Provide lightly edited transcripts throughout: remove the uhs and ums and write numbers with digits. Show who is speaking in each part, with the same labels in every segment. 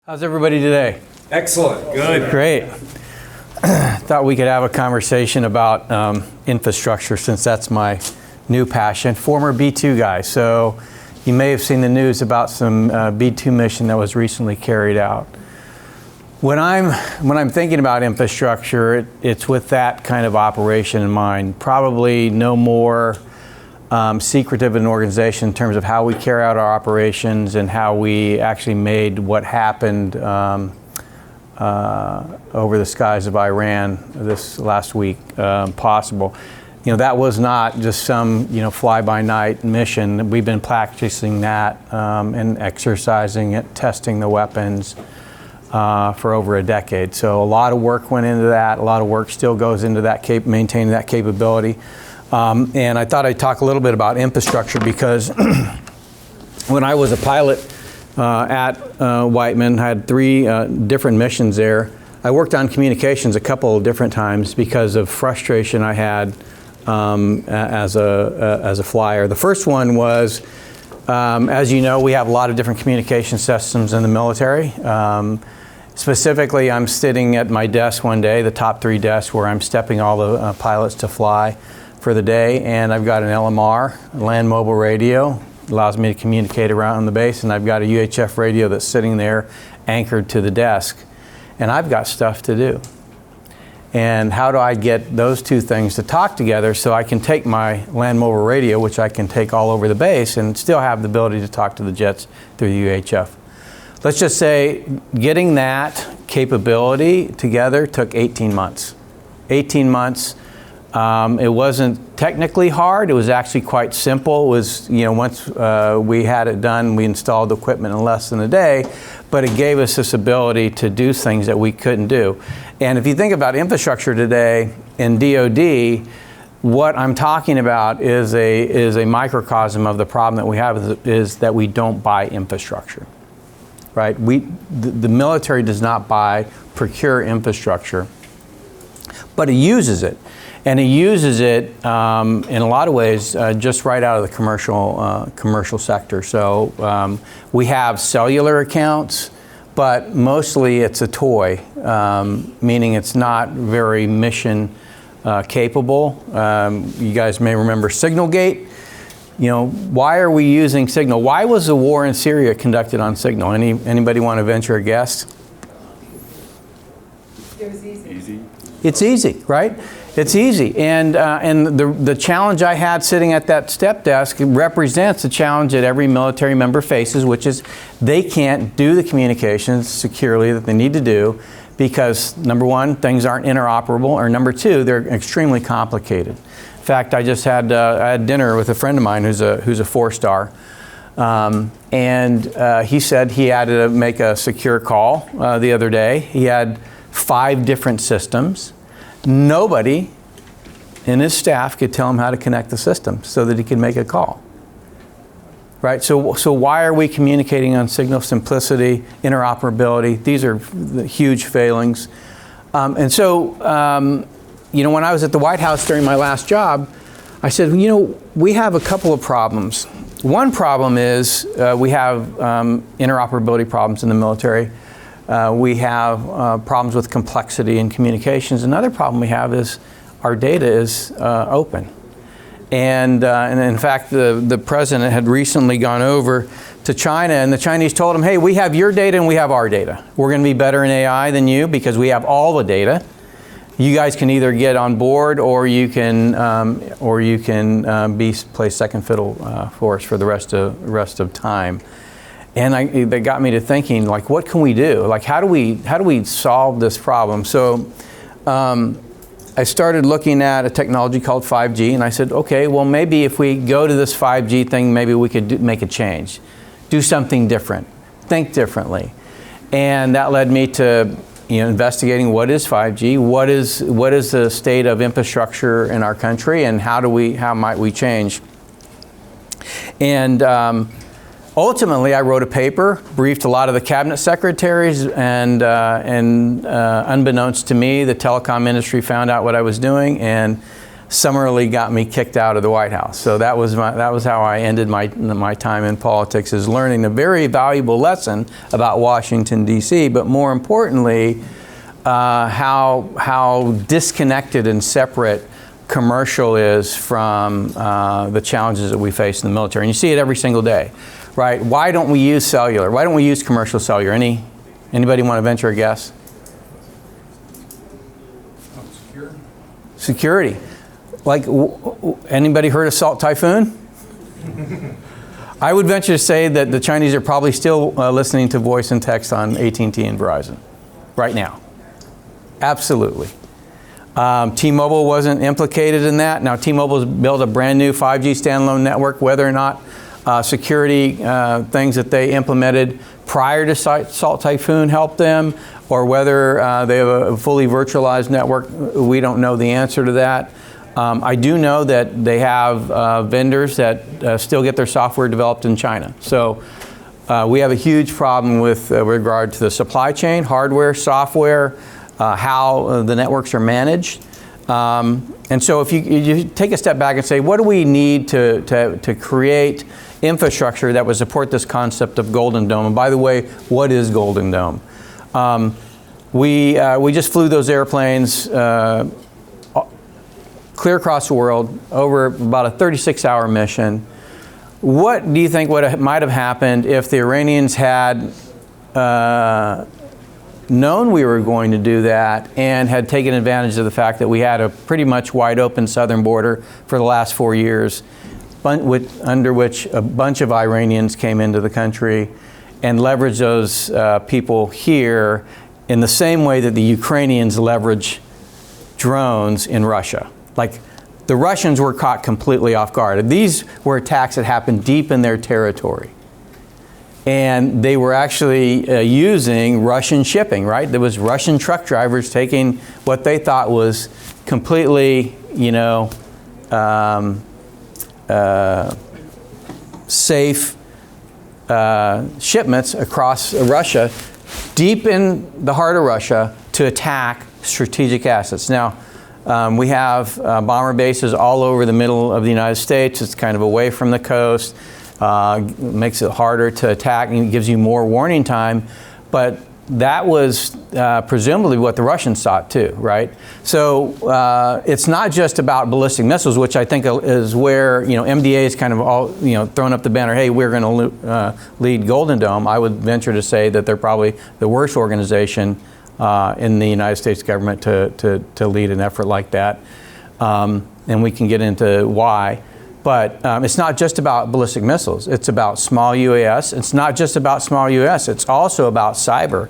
Speaker 1: How's everybody today?
Speaker 2: Excellent. Good.
Speaker 1: Great. Thought we could have a conversation about infrastructure since that's my new passion. Former B-2 guy, so you may have seen the news about some B-2 mission that was recently carried out. When I'm thinking about infrastructure, it's with that kind of operation in mind. Probably no more secretive an organization in terms of how we carry out our operations and how we actually made what happened over the skies of Iran this last week possible. You know, that was not just some, fly-by-night mission. We've been practicing that and exercising it, testing the weapons for over a decade. So a lot of work went into that. A lot of work still goes into that, maintaining that capability. And I thought I'd talk a little bit about infrastructure because when I was a pilot at Whiteman, I had three different missions there. I worked on communications a couple of different times because of frustration I had as a flyer. The first one was, as you know, we have a lot of different communication systems in the military. Specifically, I'm sitting at my desk one day, the top three desks, where I'm stepping all the pilots to fly for the day, and I've got an LMR, land mobile radio, allows me to communicate around the base, and I've got a UHF radio that's sitting there anchored to the desk, and I've got stuff to do. And how do I get those two things to talk together so I can take my land mobile radio, which I can take all over the base, and still have the ability to talk to the jets through the UHF? Let's just say getting that capability together took 18 months. 18 months. It wasn't technically hard. It was actually quite simple. It was, once we had it done, we installed the equipment in less than a day, but it gave us this ability to do things that we couldn't do. And if you think about infrastructure today in DoD, what I'm talking about is a microcosm of the problem that we have is that we don't buy infrastructure, right? The military does not procure infrastructure, but it uses it. And he uses it in a lot of ways just right out of the commercial sector. So we have cellular accounts, but mostly it's a toy, meaning it's not very mission capable. You guys may remember Signalgate. Why are we using Signal? Why was the war in Syria conducted on Signal? Anybody want to venture a guess?
Speaker 3: It was easy.
Speaker 1: It's easy, right? It's easy, and the challenge I had sitting at that step desk represents the challenge that every military member faces, which is they can't do the communications securely that they need to do because, number one, things aren't interoperable, or number two, they're extremely complicated. In fact, I just had I had dinner with a friend of mine who's a four-star, and he said he had to make a secure call the other day. He had 5 different systems. Nobody in his staff could tell him how to connect the system so that he could make a call. Right? So why are we communicating on signal simplicity, interoperability? These are the huge failings. And so, when I was at the White House during my last job, I said, we have a couple of problems. One problem is we have interoperability problems in the military. We have problems with complexity in communications. Another problem we have is our data is open. And in fact, the president had recently gone over to China, and the Chinese told him, hey, we have your data and we have our data. We're going to be better in AI than you because we have all the data. You guys can either get on board or you can play second fiddle for us for the rest of time. And they got me to thinking, like, what can we do? Like, how do we solve this problem? So I started looking at a technology called 5G, and I said, okay, well, maybe if we go to this 5G thing, maybe we could make a change, do something different, think differently. And that led me to investigating what is 5G, what is the state of infrastructure in our country, and how might we change? And ultimately, I wrote a paper, briefed a lot of the cabinet secretaries, and unbeknownst to me, the telecom industry found out what I was doing and summarily got me kicked out of the White House. So that was how I ended my time in politics, is learning a very valuable lesson about Washington, D.C., but more importantly, how disconnected and separate commercial is from the challenges that we face in the military. And you see it every single day, right? Why don't we use cellular? Why don't we use commercial cellular? Anybody want to venture a guess? Security. Like, anybody heard of Salt Typhoon? I would venture to say that the Chinese are probably still listening to voice and text on AT&T and Verizon right now. Absolutely. T-Mobile wasn't implicated in that. Now, T-Mobile's built a brand new 5G standalone network. Whether or not security things that they implemented prior to Salt Typhoon helped them, or whether they have a fully virtualized network, we don't know the answer to that. I do know that they have vendors that still get their software developed in China. So we have a huge problem with regard to the supply chain, hardware, software, how the networks are managed. And so if you take a step back and say, what do we need to create infrastructure that would support this concept of Golden Dome? And by the way, what is Golden Dome? We just flew those airplanes clear across the world over about a 36-hour mission. What do you think might have happened if the Iranians had known we were going to do that and had taken advantage of the fact that we had a pretty much wide open southern border for the last 4 years, under which a bunch of Iranians came into the country, and leveraged those people here in the same way that the Ukrainians leverage drones in Russia? Like, the Russians were caught completely off guard. These were attacks that happened deep in their territory. And they were actually using Russian shipping, right? There was Russian truck drivers taking what they thought was completely, safe shipments across Russia, deep in the heart of Russia, to attack strategic assets. Now, we have bomber bases all over the middle of the United States. It's kind of away from the coast. Makes it harder to attack and gives you more warning time. But that was presumably what the Russians thought too, right? So it's not just about ballistic missiles, which I think is where MDA is kind of all thrown up the banner. Hey, we're going to lead Golden Dome. I would venture to say that they're probably the worst organization in the United States government to lead an effort like that, and we can get into why. But it's not just about ballistic missiles. It's about small UAS. It's not just about small UAS. It's also about cyber.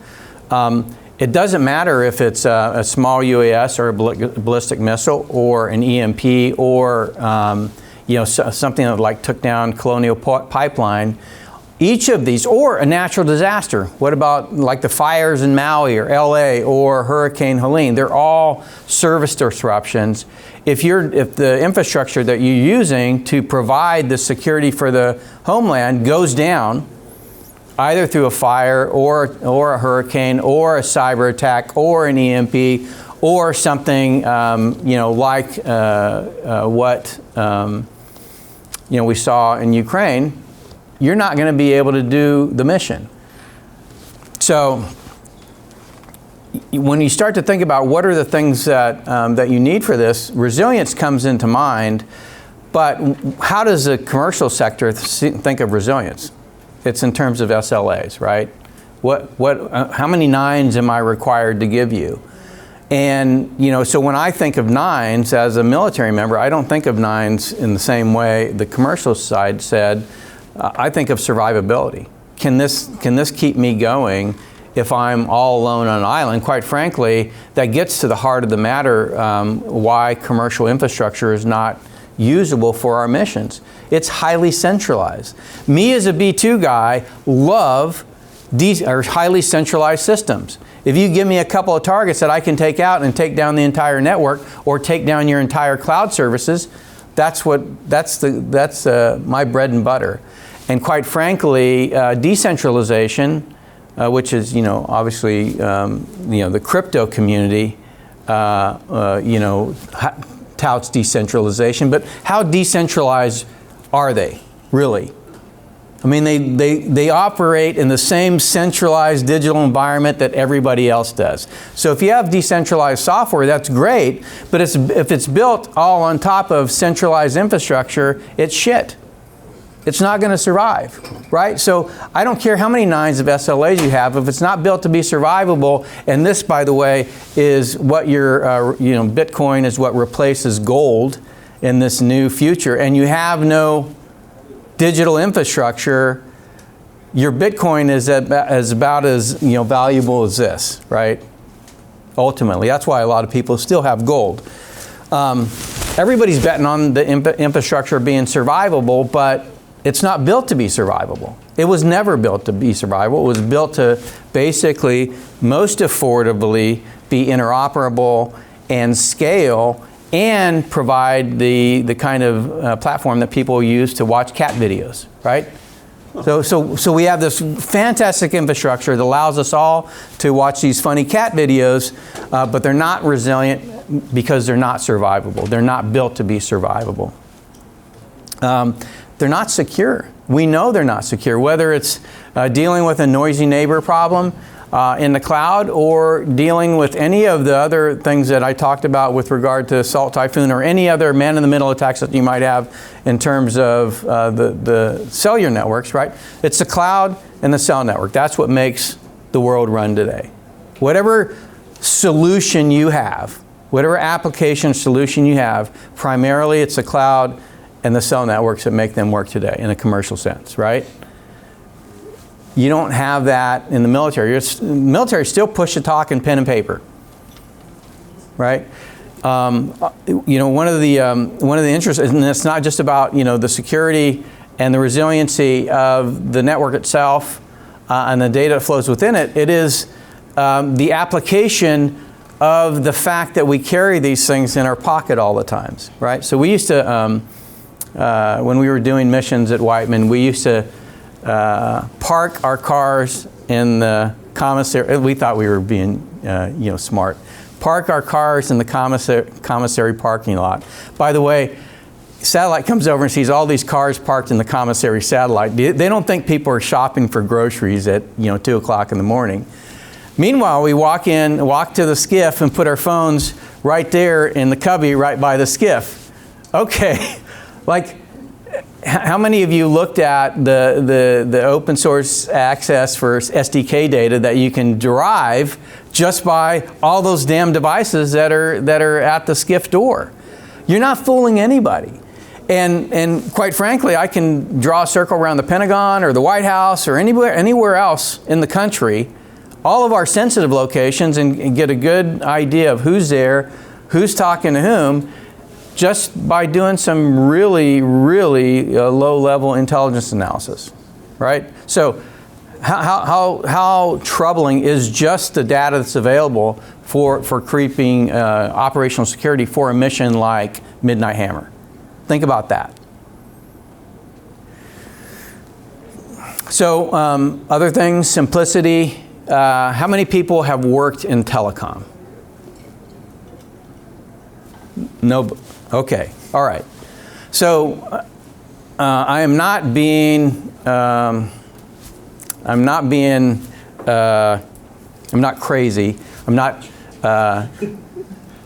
Speaker 1: It doesn't matter if it's a small UAS or a ballistic missile or an EMP or something that like took down Colonial Pipeline. Each of these, or a natural disaster. What about like the fires in Maui or LA or Hurricane Helene? They're all service disruptions. If the infrastructure that you're using to provide the security for the homeland goes down, either through a fire or a hurricane or a cyber attack or an EMP or something like what we saw in Ukraine, you're not going to be able to do the mission. So when you start to think about what are the things that you need for this, resilience comes into mind. But how does the commercial sector think of resilience? It's in terms of SLAs, right? How many nines am I required to give you? And so when I think of nines as a military member, I don't think of nines in the same way the commercial side said. I think of survivability. Can this keep me going if I'm all alone on an island? Quite frankly, that gets to the heart of the matter, why commercial infrastructure is not usable for our missions. It's highly centralized. Me as a B2 guy love these highly centralized systems. If you give me a couple of targets that I can take out and take down the entire network or take down your entire cloud services, that's my bread and butter. And quite frankly, decentralization, which is
Speaker 2: obviously the crypto community,
Speaker 1: touts decentralization, but how decentralized are they, really? I mean, they operate in the same centralized digital environment that everybody else does. So if you have decentralized software, that's great, but if it's built all on top of centralized infrastructure, it's shit. It's not going to survive, right? So I don't care how many nines of SLAs you have, if it's not built to be survivable, and this, by the way, is what Bitcoin is what replaces gold in this new future, and you have no digital infrastructure, your Bitcoin is about as valuable as this, right? Ultimately, that's why a lot of people still have gold. Everybody's betting on the infrastructure being survivable, but it's not built to be survivable. It was never built to be survivable. It was built to basically, most affordably, be interoperable and scale and provide the kind of platform that people use to watch cat videos, right? So we have this fantastic infrastructure that allows us all to watch these funny cat videos, but they're not resilient because they're not survivable. They're not built to be survivable. They're not secure. We know they're not secure, whether it's dealing with a noisy neighbor problem in the cloud or dealing with any of the other things that I talked about with regard to Salt Typhoon or any other man-in-the-middle attacks that you might have in terms of the cellular networks, right? It's the cloud and the cell network. That's what makes the world run today. Whatever solution you have, whatever application solution you have, primarily it's the cloud and the cell networks that make them work today in a commercial sense, right? You don't have that in the military. The military still push to talk and pen and paper, right? One of the interests, and it's not just about the security and the resiliency of the network itself and the data that flows within it. It is the application of the fact that we carry these things in our pocket all the times, right? So we used to. When we were doing missions at Whiteman, we used to park our cars in the commissary. We thought we were being, smart. Park our cars in the commissary parking lot. By the way, satellite comes over and sees all these cars parked in the commissary satellite. They don't think people are shopping for groceries at 2 o'clock in the morning. Meanwhile, we walk to the skiff and put our phones right there in the cubby right by the skiff. Okay. Like, how many of you looked at the open source access for SDK data that you can derive just by all those damn devices that are at the skiff door? You're not fooling anybody. And quite frankly, I can draw a circle around the Pentagon or the White House or anywhere else in the country, all of our sensitive locations, and get a good idea of who's there, who's talking to whom, just by doing some really, really low-level intelligence analysis, right? So how troubling is just the data that's available for creeping operational security for a mission like Midnight Hammer? Think about that. So other things, simplicity. How many people have worked in telecom? No. Okay, all right. So I am not being, I'm not crazy. I'm not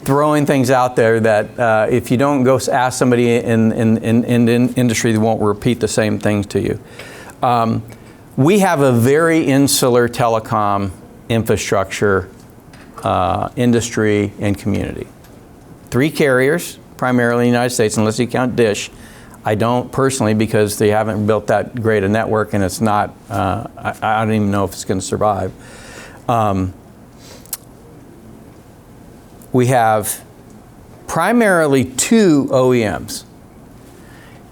Speaker 1: throwing things out there that if you don't go ask somebody in industry, they won't repeat the same things to you. We have a very insular telecom infrastructure, industry, and community. 3 carriers, primarily in the United States, unless you count Dish. I don't personally, because they haven't built that great a network, and it's not, I don't even know if it's going to survive. We have primarily 2 OEMs.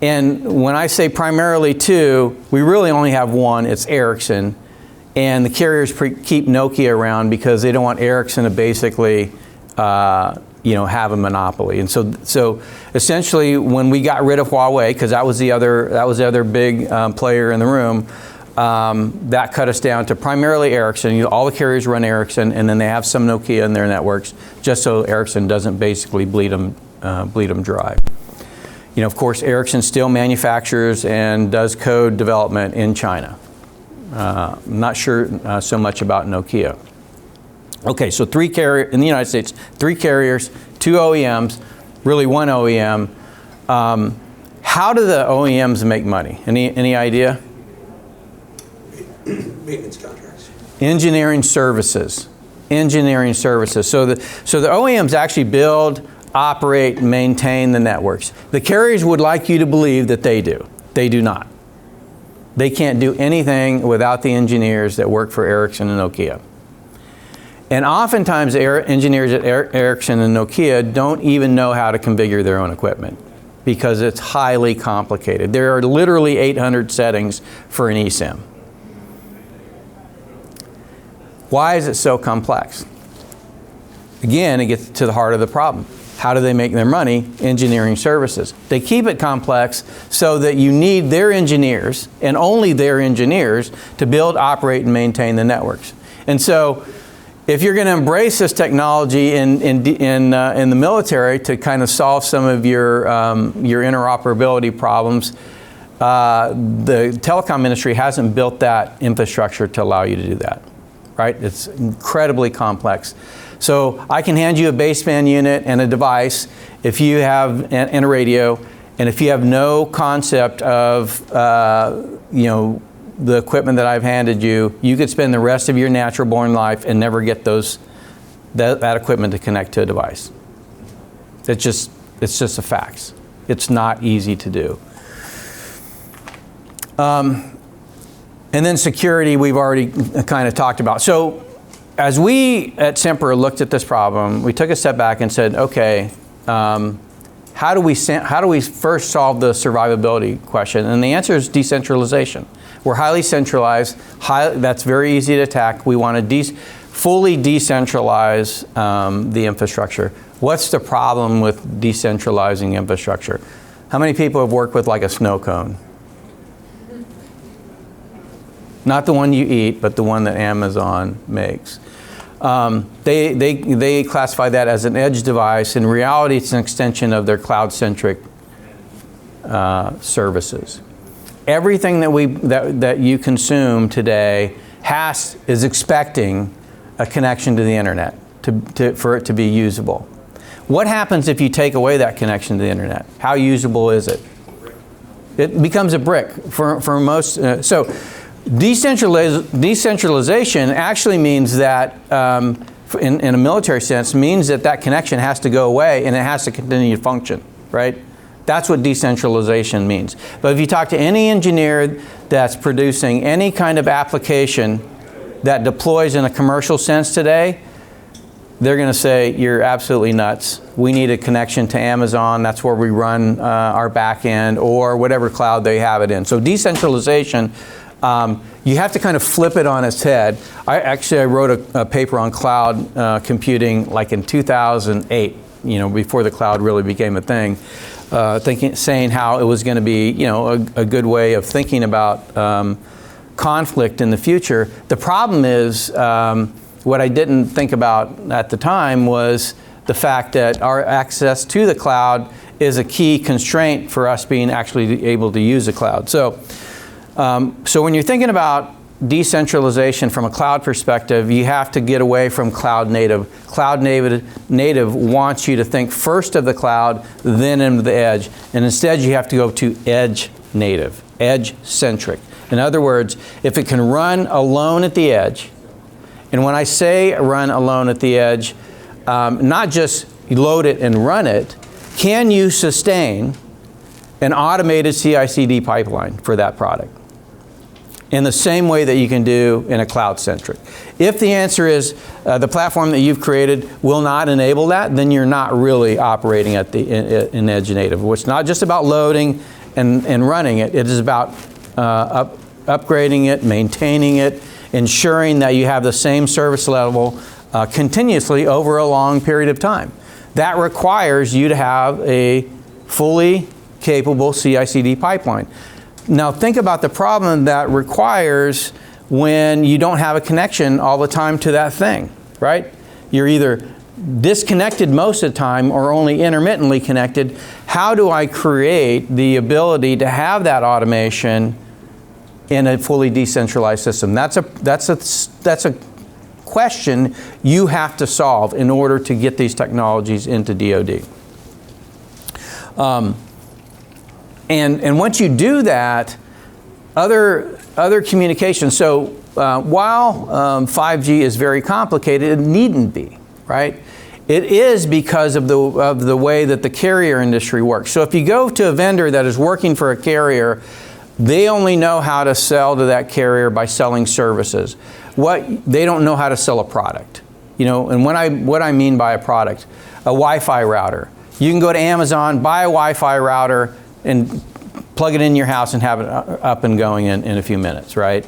Speaker 1: And when I say primarily 2, we really only have 1, it's Ericsson. And the carriers keep Nokia around because they don't want Ericsson to basically have a monopoly. And so essentially, when we got rid of Huawei, because that was the other big player in the room, that cut us down to primarily Ericsson. All the carriers run Ericsson, and then they have some Nokia in their networks, just so Ericsson doesn't basically bleed them bleed them dry. Of course, Ericsson still manufactures and does code development in China. I'm not sure so much about Nokia. Okay, so in the United States, 3 carriers, 2 OEMs, really 1 OEM. How do the OEMs make money? Any idea?
Speaker 2: Maintenance contracts.
Speaker 1: Engineering services. Engineering services. So the OEMs actually build, operate, maintain the networks. The carriers would like you to believe that they do. They do not. They can't do anything without the engineers that work for Ericsson and Nokia. And oftentimes, engineers at Ericsson and Nokia don't even know how to configure their own equipment because it's highly complicated. There are literally 800 settings for an eSIM. Why is it so complex? Again, it gets to the heart of the problem. How do they make their money? Engineering services. They keep it complex so that you need their engineers, and only their engineers, to build, operate, and maintain the networks. And so, if you're going to embrace this technology in the military to kind of solve some of your interoperability problems, the telecom industry hasn't built that infrastructure to allow you to do that, right? It's incredibly complex. So I can hand you a baseband unit and a device if you have and a radio, and if you have no concept of the equipment that I've handed you, you could spend the rest of your natural born life and never get that equipment to connect to a device. It's just a fact. It's not easy to do. And then security, we've already kind of talked about. So as we at Semper looked at this problem, we took a step back and said, okay, how do we first solve the survivability question? And the answer is decentralization. We're highly centralized. That's very easy to attack. We want to fully decentralize the infrastructure. What's the problem with decentralizing infrastructure? How many people have worked with like a snow cone? Not the one you eat, but the one that Amazon makes. They classify that as an edge device. In reality, it's an extension of their cloud-centric services. Everything that you consume today is expecting a connection to the internet for it to be usable. What happens if you take away that connection to the internet? How usable is it? It becomes a brick for most. So decentralization actually means that, in a military sense, means that connection has to go away and it has to continue to function, right? That's what decentralization means. But if you talk to any engineer that's producing any kind of application that deploys in a commercial sense today, they're going to say, you're absolutely nuts. We need a connection to Amazon. That's where we run our back end, or whatever cloud they have it in. So decentralization, you have to kind of flip it on its head. I wrote a paper on cloud computing like in 2008, before the cloud really became a thing. Saying how it was going to be, a good way of thinking about conflict in the future. The problem is, what I didn't think about at the time was the fact that our access to the cloud is a key constraint for us being actually able to use the cloud. So when you're thinking about decentralization from a cloud perspective, you have to get away from cloud native. Cloud native wants you to think first of the cloud, then into the edge. And instead, you have to go to edge native, edge centric. In other words, if it can run alone at the edge, and when I say run alone at the edge, not just load it and run it, can you sustain an automated CI/CD pipeline for that product in the same way that you can do in a cloud-centric? If the answer is the platform that you've created will not enable that, then you're not really operating at in edge native. It's not just about loading and running it. It is about upgrading it, maintaining it, ensuring that you have the same service level continuously over a long period of time. That requires you to have a fully capable CI/CD pipeline. Now think about the problem that requires when you don't have a connection all the time to that thing, right? You're either disconnected most of the time or only intermittently connected, how do I create the ability to have that automation in a fully decentralized system? That's a question you have to solve in order to get these technologies into DoD. And once you do that, other communications. So while 5G is very complicated, it needn't be, right? It is because of the way that the carrier industry works. So if you go to a vendor that is working for a carrier, they only know how to sell to that carrier by selling services. They don't know how to sell a product. You know, and what I mean by a product, a Wi-Fi router. You can go to Amazon, buy a Wi-Fi router, and plug it in your house and have it up and going in a few minutes, right?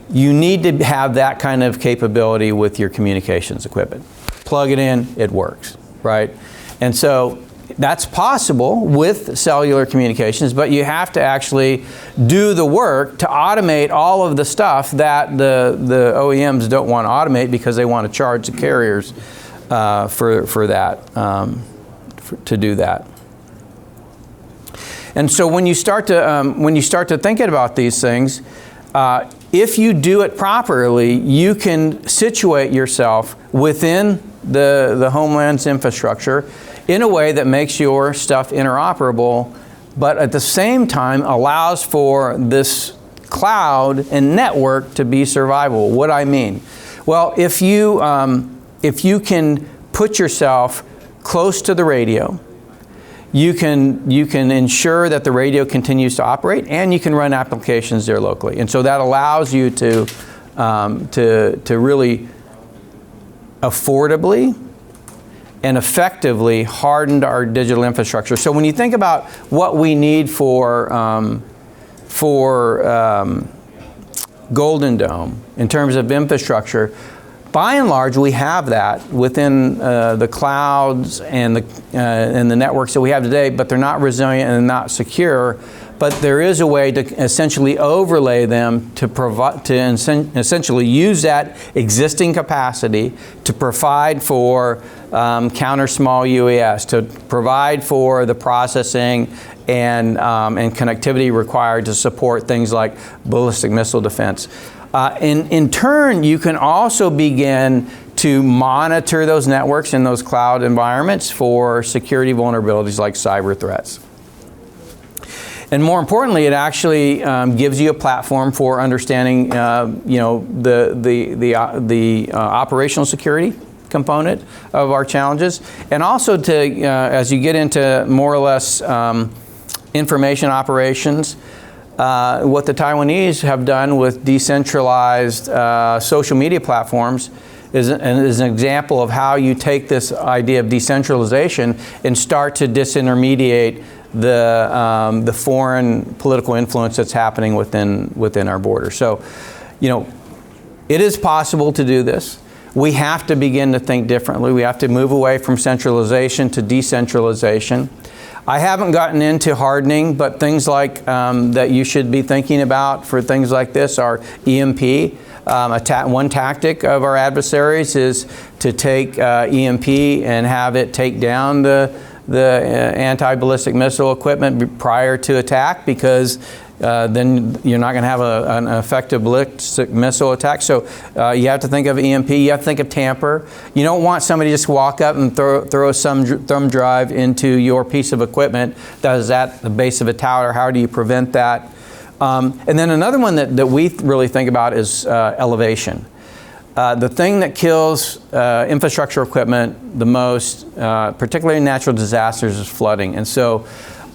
Speaker 1: You need to have that kind of capability with your communications equipment. Plug it in, it works, right? And so that's possible with cellular communications, but you have to actually do the work to automate all of the stuff that the OEMs don't want to automate because they want to charge the carriers for that, to do that. And so when you start to thinking about these things, if you do it properly, you can situate yourself within the homeland's infrastructure in a way that makes your stuff interoperable, but at the same time allows for this cloud and network to be survivable. What I mean? Well, if you can put yourself close to the radio, you can ensure that the radio continues to operate, and you can run applications there locally. And so that allows you to really affordably and effectively harden our digital infrastructure. So when you think about what we need for Golden Dome in terms of infrastructure, by and large, we have that within the clouds and the networks that we have today, but they're not resilient and not secure. But there is a way to essentially overlay them to provide, to essentially use that existing capacity to provide for counter small UAS, to provide for the processing and connectivity required to support things like ballistic missile defense. In turn, you can also begin to monitor those networks in those cloud environments for security vulnerabilities like cyber threats. And more importantly, it actually gives you a platform for understanding, the operational security component of our challenges, and also to, as you get into more or less information operations. What the Taiwanese have done with decentralized social media platforms is an example of how you take this idea of decentralization and start to disintermediate the foreign political influence that's happening within our borders. So, it is possible to do this. We have to begin to think differently. We have to move away from centralization to decentralization. I haven't gotten into hardening, but things like that you should be thinking about for things like this are EMP. One tactic of our adversaries is to take EMP and have it take down the anti-ballistic missile equipment prior to attack, because then you're not going to have an effective ballistic missile attack. So you have to think of EMP. You have to think of tamper. You don't want somebody to just walk up and throw some thumb drive into your piece of equipment that is at the base of a tower. How do you prevent that? And then another one that we really think about is elevation. The thing that kills infrastructure equipment the most, particularly in natural disasters, is flooding. And so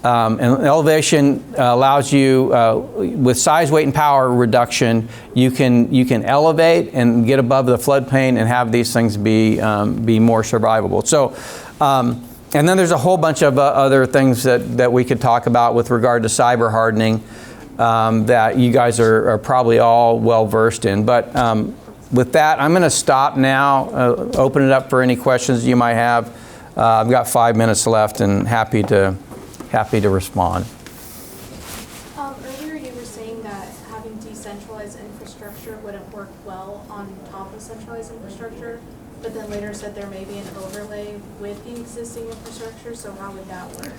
Speaker 1: and elevation allows you, with size, weight, and power reduction, you can elevate and get above the floodplain and have these things be more survivable. So, and then there's a whole bunch of other things that we could talk about with regard to cyber hardening that you guys are probably all well versed in. But with that, I'm going to stop now, open it up for any questions you might have. I've got 5 minutes left and happy to respond.
Speaker 2: Earlier you were saying that having decentralized infrastructure wouldn't work well on top of centralized infrastructure. But then later said there may be an overlay with the existing infrastructure, so how would that work?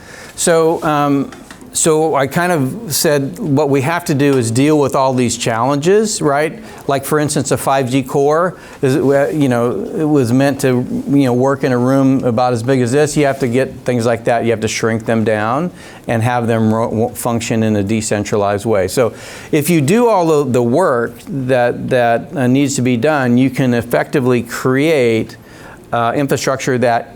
Speaker 1: So I kind of said what we have to do is deal with all these challenges, right? Like for instance, a 5G core is, it was meant to, work in a room about as big as this. You have to get things like that. You have to shrink them down and have them function in a decentralized way. So if you do all the work that needs to be done, you can effectively create infrastructure that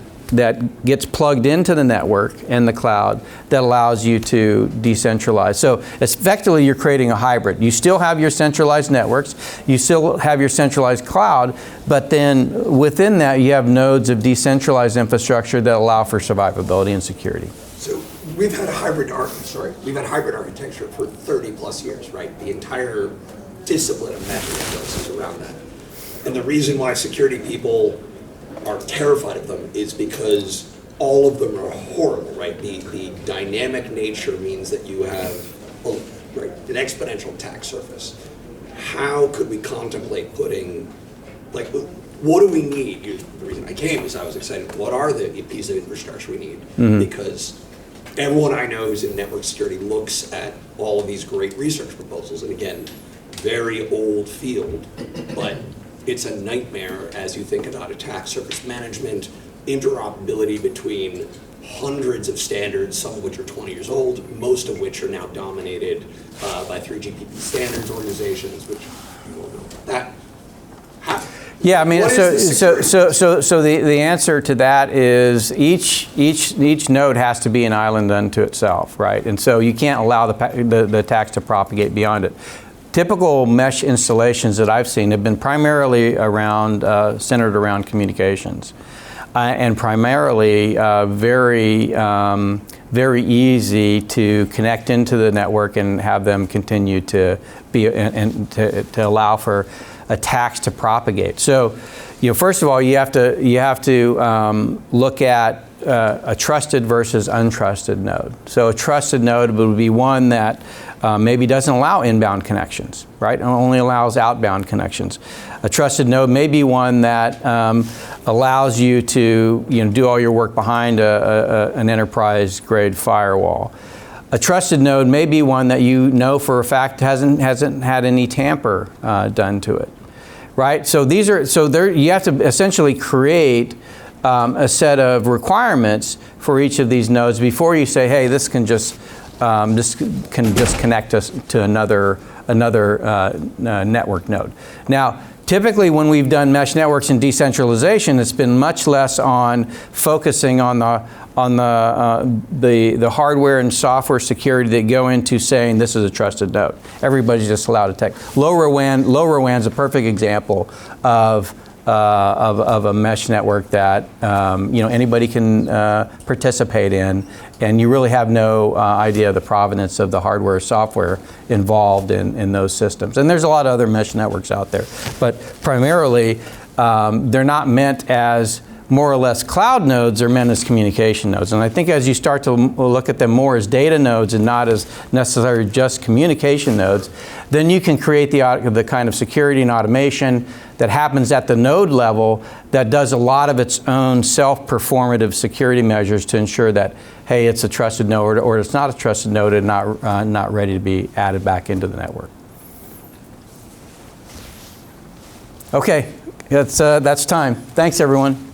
Speaker 1: gets plugged into the network and the cloud that allows you to decentralize. So effectively you're creating a hybrid. You still have your centralized networks, you still have your centralized cloud, but then within that you have nodes of decentralized infrastructure that allow for survivability and security.
Speaker 3: So we've had hybrid architecture for 30 plus years, right? The entire discipline of mesh networks is around that. And the reason why security people are terrified of them is because all of them are horrible, right? The dynamic nature means that you have an exponential attack surface. How could we contemplate putting, what do we need? The reason I came is I was excited. What are the pieces of infrastructure we need? Mm-hmm. Because everyone I know who's in network security looks at all of these great research proposals, and again, very old field, but it's a nightmare as you think about attack surface management, interoperability between hundreds of standards, some of which are 20 years old, most of which are now dominated by 3GPP standards organizations, which you all know that.
Speaker 1: Yeah, I mean, so the answer to that is each node has to be an island unto itself, right? And so you can't allow the attacks to propagate beyond it. Typical mesh installations that I've seen have been primarily centered around communications, and primarily very easy to connect into the network and have them continue to be and to allow for attacks to propagate. So, first of all, you have to look at a trusted versus untrusted node. So a trusted node would be one that maybe doesn't allow inbound connections, right? It only allows outbound connections. A trusted node may be one that allows you to do all your work behind an enterprise-grade firewall. A trusted node may be one that for a fact hasn't had any tamper done to it, right? So you have to essentially create a set of requirements for each of these nodes before you say, hey, this can just connect us to another network node. Now, typically when we've done mesh networks and decentralization, it's been much less on focusing on the hardware and software security that go into saying this is a trusted node. Everybody's just allowed to take. LoRaWAN is a perfect example of a mesh network that anybody can participate in, and you really have no idea of the provenance of the hardware or software involved in those systems. And there's a lot of other mesh networks out there, but primarily they're not meant as more or less cloud nodes, they're meant as communication nodes. And I think as you start to look at them more as data nodes and not as necessarily just communication nodes, then you can create the kind of security and automation that happens at the node level that does a lot of its own self-performative security measures to ensure that, hey, it's a trusted node or it's not a trusted node and not ready to be added back into the network. Okay, that's time. Thanks, everyone.